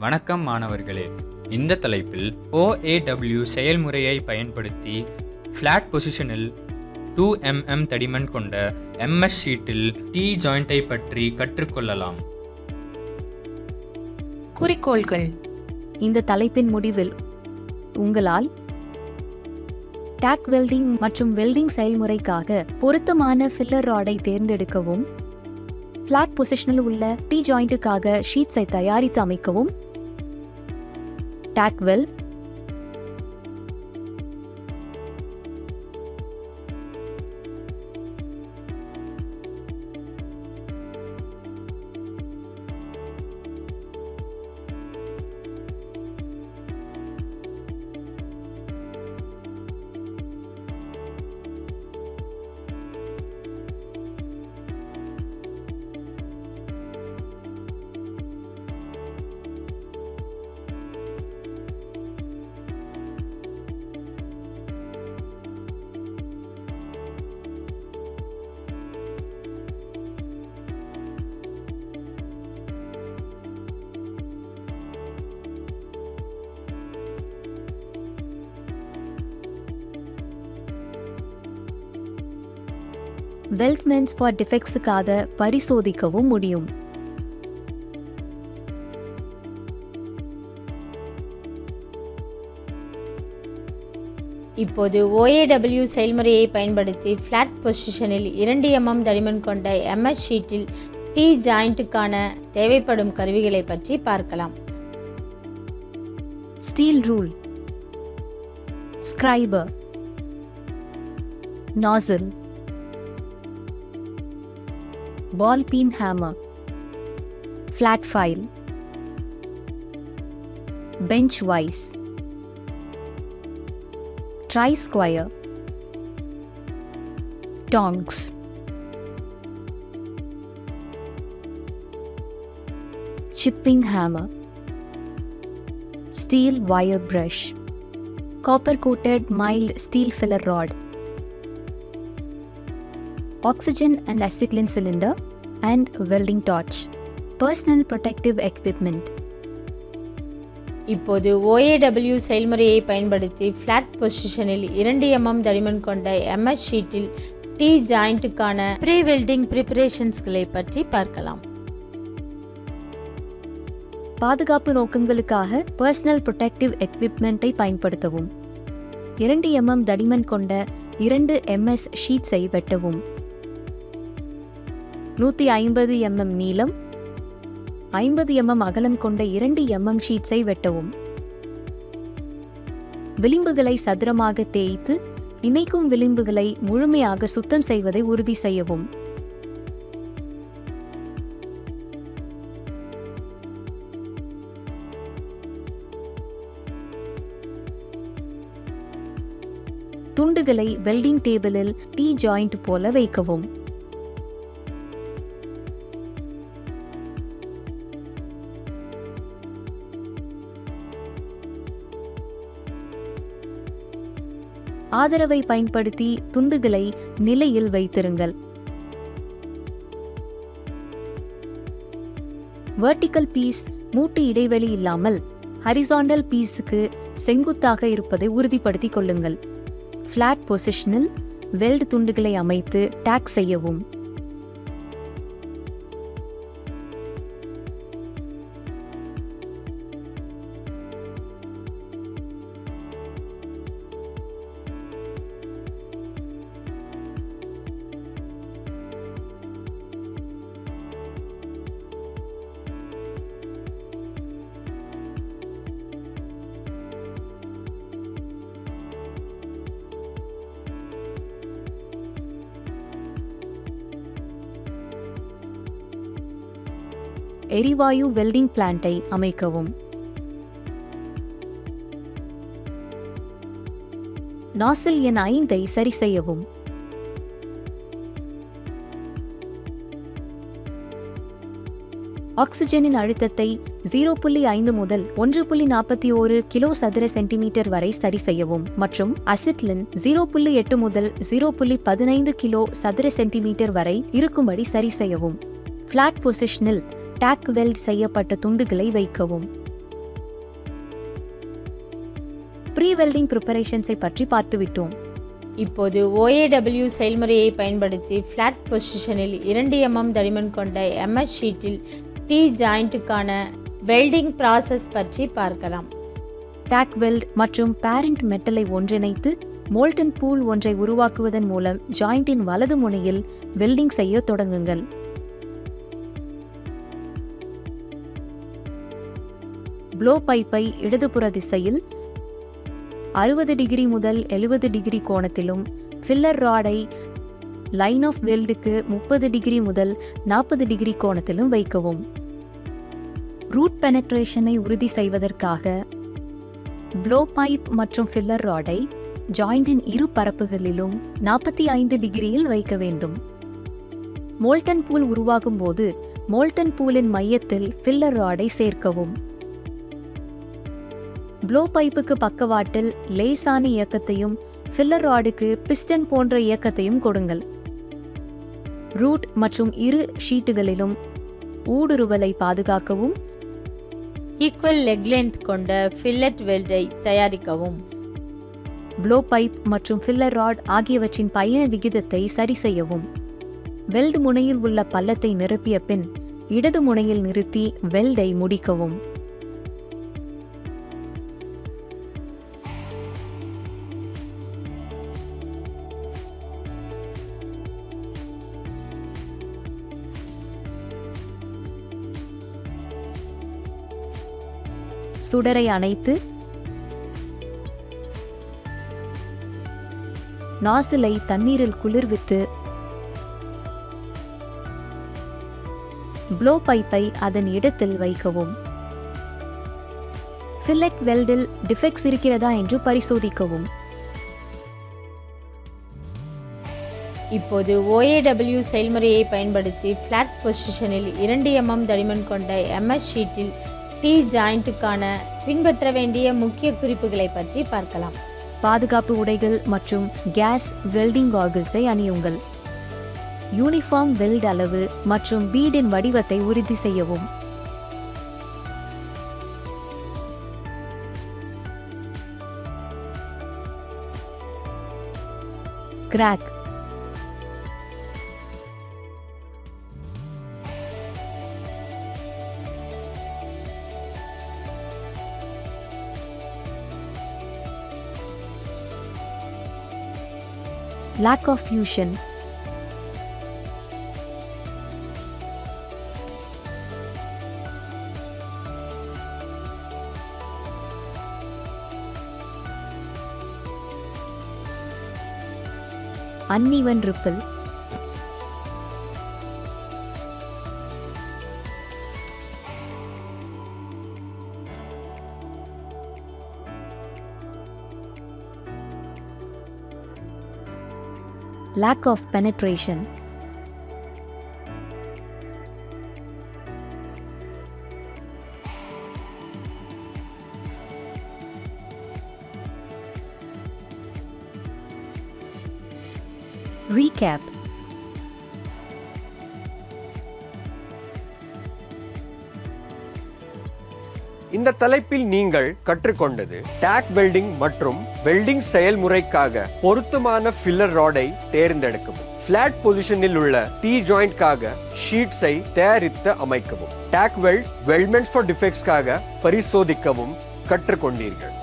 வணக்கம் மாணவர்களே. இந்த தலைப்பில் OAW செயல்முறையை பயன்படுத்தி ஃப்ளாட் பொசிஷனில் 2 mm தடிமன் கொண்ட MS ஷீட்டில் T ஜாயிண்டை பற்றி கற்றுக்கொள்ளலாம். குறிக்கோள்கள். இந்த தலைப்பின் முடிவில் உங்களால் டேக் வெல்டிங் மற்றும் வெல்டிங் செயல்முறைக்காக பொருத்தமான ஃபில்லர் ராடை தேர்ந்தெடுக்கவும், ஃப்ளாட் பொசிஷனில் உள்ள டி ஜாயிண்ட்டுக்காக ஷீட்ஸை தயாரித்து அமைக்கவும், டேக் வெல்ட், வெல்ட்மென்ட்ஸ் ஃபார் டிஃபெக்ட்ஸுக்காக பரிசோதிக்கவும் முடியும். இப்போது OAW செயல்முறையை பயன்படுத்தி ஃப்ளாட் பொசிஷனில் 2 mm தடிமன் கொண்ட MS ஷீட்டில் T ஜாயிண்ட்டுக்கான தேவைப்படும் கருவிகளை பற்றி பார்க்கலாம். Steel rule, ஸ்கிரைபர், nozzle, ball peen hammer, flat file, bench vise, tri-square, tongs, chipping hammer, steel wire brush, copper coated mild steel filler rod, oxygen and acetylene cylinder and welding torch, personal protective equipment. இப்போது OAW செயல்முறையை பயன்படுத்தி flat பொசிஷனில் 2 mm தடிமன் கொண்ட MS ஷீட்டில் T ஜாயிண்ட்டுக்கான pre welding ப்ரிப்பரேஷன்ஸ்களை பற்றி பார்க்கலாம். பாதுகாப்பு நோக்கங்களுக்காக பர்சனல் ப்ரொடெக்டிவ் எக்விப்மெண்ட்டை பயன்படுத்தவும். 2 mm தடிமன் கொண்ட 2 MS ஷீட்ஸை வெட்டவும். 150 mm நீளம், 50 mm அகலம் கொண்ட 2 mm ஷீட்ஸை வெட்டவும். விளிம்புகளை சதுரமாக தேய்த்து இணைக்கும் விளிம்புகளை முழுமையாக சுத்தம் செய்வதை உறுதி செய்யவும். துண்டுகளை வெல்டிங் டேபிளில் T ஜாயிண்ட் போல வைக்கவும். ஆதரவை பயன்படுத்தி துண்டுகளை நிலையில் வைத்திருங்கள். வெர்டிக்கல் பீஸ் மூட்டு இடைவெளி இல்லாமல் ஹரிசாண்டல் பீஸுக்கு செங்குத்தாக இருப்பதை உறுதிப்படுத்திக் கொள்ளுங்கள். ஃப்ளாட் பொசிஷனில் வெல்ட் துண்டுகளை அமைத்து டேக் செய்யவும். எரிவாயு வெல்டிங் பிளான்ட்டை அமைக்கவும். நாசில் எண் 5ஐ சரி செய்யவும். ஆக்சிஜனின் அழுத்தத்தை 0.5 முதல் 1.41 கிலோ சதுர சென்டிமீட்டர் வரை சரி செய்யவும் மற்றும் அசிட்லின் 0.8 முதல் 0.15 கிலோ சதுர சென்டிமீட்டர் வரை இருக்கும்படி சரி செய்யவும். ஃப்ளாட் பொசிஷனில் டேக் வெல்ட் செய்யப்பட்ட துண்டுகளை வைக்கவும். ப்ரீ வெல்டிங் ப்ரிப்பரேஷன்ஸை பற்றி பார்த்துவிட்டோம். இப்போது OAW செயல்முறையை பயன்படுத்தி ஃப்ளாட் பொசிஷனில் 2 mm தடிமன் கொண்ட MS ஷீட்டில் T ஜாயிண்ட்டுக்கான வெல்டிங் ப்ராசஸ் பற்றி பார்க்கலாம். டாக் வெல்ட் மற்றும் பேரண்ட் மெட்டலை ஒன்றிணைத்து மோல்டன் பூல் ஒன்றை உருவாக்குவதன் மூலம் ஜாயிண்டின் வலது முனையில் வெல்டிங் செய்ய தொடங்குங்கள். ப்ளோ பைப்பை இடதுபுற திசையில் 60 டிகிரி முதல் 70 டிகிரி கோணத்திலும் ஃபில்லர் ராடை லைன் ஆஃப் வெல்டுக்கு 30 டிகிரி முதல் 40 டிகிரி கோணத்திலும் வைக்கவும். ரூட் பெனட்ரேஷனை உறுதி செய்வதற்காக ப்ளோ பைப் மற்றும் ஃபில்லர் ராடை ஜாயிண்டின் இரு பரப்புகளிலும் 45 டிகிரியில் வைக்க வேண்டும். மோல்டன் பூல் உருவாகும் போது மோல்டன் பூலின் மையத்தில் ஃபில்லர் ராடை சேர்க்கவும். ப்ளோ பைப்புக்கு பக்கவாட்டில் லேசான இயக்கத்தையும் ஃபில்லர் ராடுக்கு பிஸ்டன் போன்ற இயக்கத்தையும் கொடுங்கள். ரூட் மற்றும் இரு ஷீட்டுகளிலும் ஊடுருவலை பாதுகாக்கவும். ஈக்குவல் லெக் லென்த் கொண்ட ஃபில்லட் வெல்டை தயாரிக்கவும். ப்ளோ பைப் மற்றும் ஃபில்லர் ராட் ஆகியவற்றின் பயண விகிதத்தை சரி செய்யவும். வெல்டு முனையில் உள்ள பள்ளத்தை நிரப்பிய பின் இடது முனையில் நிறுத்தி வெல்டை முடிக்கவும். சுடரை அணைத்து நாசிலை தண்ணீரில் குளிர்வித்து ப்ளோ பைப்பை அதன் இடத்தில் வைக்கவும். ஃபில்லட் வெல்டில் டிஃபெக்ட்ஸ் இருக்கிறதா என்று பரிசோதிக்கவும். இப்போது OAW செயல்முறையை பயன்படுத்தி ஃப்ளாட் பொசிஷனில் 2 mm தடிமன் கொண்ட MS ஷீட்டில் T ஜாயிண்ட்டுக்கான பின்பற்ற வேண்டிய முக்கிய குறிப்புகளை பற்றி பார்க்கலாம். பாதுகாப்பு உடைகள் மற்றும் கேஸ் வெல்டிங் காகிள்ஸை அணியுங்கள். யூனிஃபார்ம் வெல்ட் அளவு மற்றும் பீடின் வடிவத்தை உறுதி செய்யவும். Crack lack of fusion. Uneven ripple. Lack of penetration. Recap. இந்த தலைப்பில் நீங்கள் கற்றுக்கொண்டது டாக் வெல்டிங் மற்றும் வெல்டிங் செயல்முறைக்காக பொருத்தமான ஃபில்லர் ராடை தேர்ந்தெடுக்கவும். ஃபிளாட் பொசிஷனில் உள்ள T ஜாயிண்ட்காக ஷீட்ஸை தயாரித்து அமைக்கவும். டாக் வெல்ட் வெல்ட்மெண்ட் ஃபார் டிஃபெக்ட்ஸ்க்காக பரிசோதிக்கவும் கற்றுக்கொண்டீர்கள்.